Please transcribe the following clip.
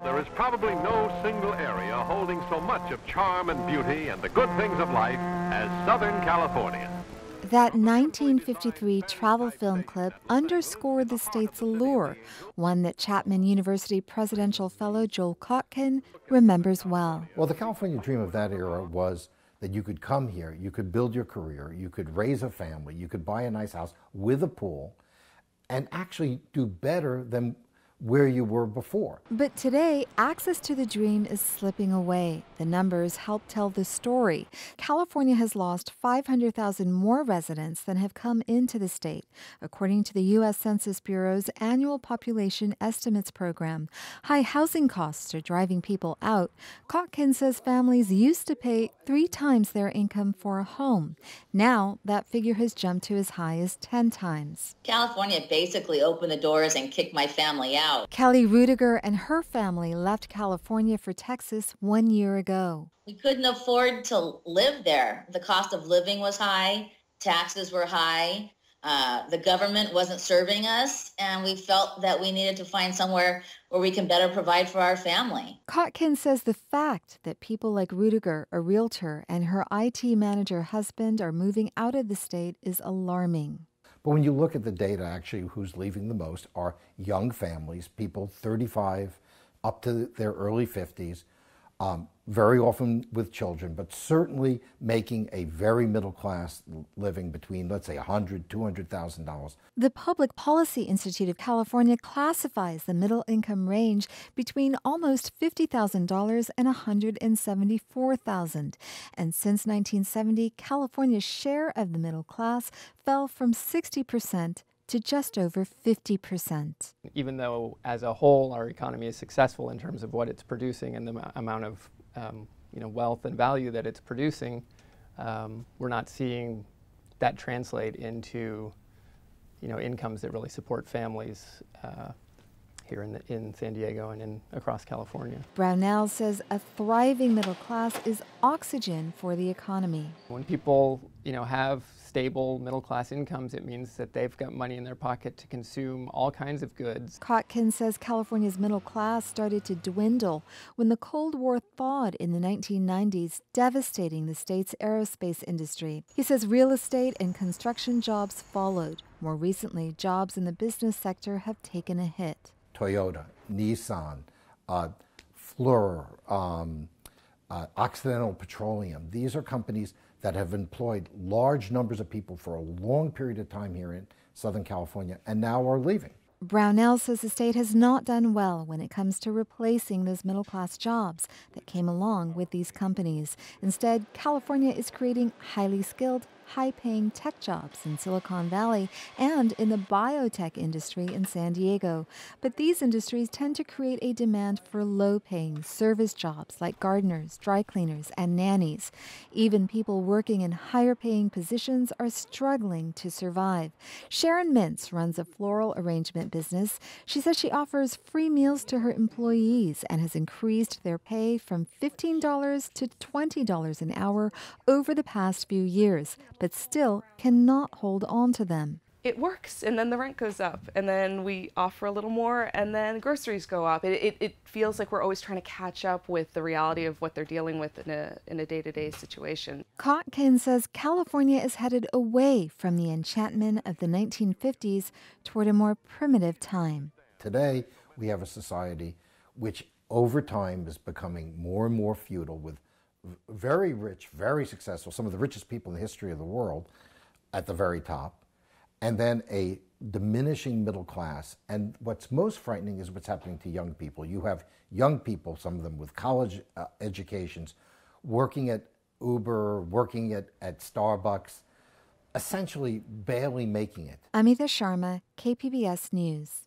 There is probably no single area holding so much of charm and beauty and the good things of life as Southern California. That 1953 travel film clip underscored the state's allure, one that Chapman University presidential fellow Joel Kotkin remembers well. Well, the California dream of that era was that you could come here, you could build your career, you could raise a family, you could buy a nice house with a pool, and actually do better than where you were before. But today, access to the dream is slipping away. The numbers help tell the story. California has lost 500,000 more residents than have come into the state, according to the U.S. Census Bureau's annual population estimates program. High housing costs are driving people out. Kotkin says families used to pay 3 times their income for a home. Now, that figure has jumped to as high as 10 times. California basically opened the doors and kicked my family out. Kelly Rudiger and her family left California for Texas 1 year ago. We couldn't afford to live there. The cost of living was high, taxes were high, the government wasn't serving us, and we felt that we needed to find somewhere where we can better provide for our family. Kotkin says the fact that people like Rudiger, a realtor, and her IT manager husband are moving out of the state is alarming. But when you look at the data, actually, who's leaving the most are young families, people 35 up to their early 50s, very often with children, but certainly making a very middle-class living between, let's say, $100,000, $200,000. The Public Policy Institute of California classifies the middle income range between almost $50,000 and $174,000. And since 1970, California's share of the middle class fell from 60% to just over 50%. Even though, as a whole, our economy is successful in terms of what it's producing and the amount of wealth and value that it's producing, we're not seeing that translate into incomes that really support families here in San Diego and across California. Brownell says a thriving middle class is oxygen for the economy. When people have stable middle-class incomes, it means that they've got money in their pocket to consume all kinds of goods. Kotkin says California's middle class started to dwindle when the Cold War thawed in the 1990s, devastating the state's aerospace industry. He says real estate and construction jobs followed. More recently, jobs in the business sector have taken a hit. Toyota, Nissan, Fluor, Occidental Petroleum. These are companies that have employed large numbers of people for a long period of time here in Southern California and now are leaving. Brownell says the state has not done well when it comes to replacing those middle-class jobs that came along with these companies. Instead, California is creating highly skilled, high-paying tech jobs in Silicon Valley and in the biotech industry in San Diego. But these industries tend to create a demand for low-paying service jobs like gardeners, dry cleaners, and nannies. Even people working in higher-paying positions are struggling to survive. Sharon Mintz runs a floral arrangement business. She says she offers free meals to her employees and has increased their pay from $15 to $20 an hour over the past few years, but still cannot hold on to them. It works, and then the rent goes up, and then we offer a little more, and then groceries go up. It feels like we're always trying to catch up with the reality of what they're dealing with in a day-to-day situation. Kotkin says California is headed away from the enchantment of the 1950s toward a more primitive time. Today, we have a society which over time is becoming more and more feudal, with very rich, very successful, some of the richest people in the history of the world at the very top, and then a diminishing middle class. And what's most frightening is what's happening to young people. You have young people, some of them with college educations, working at Uber, working at Starbucks, essentially barely making it. Amita Sharma, KPBS News.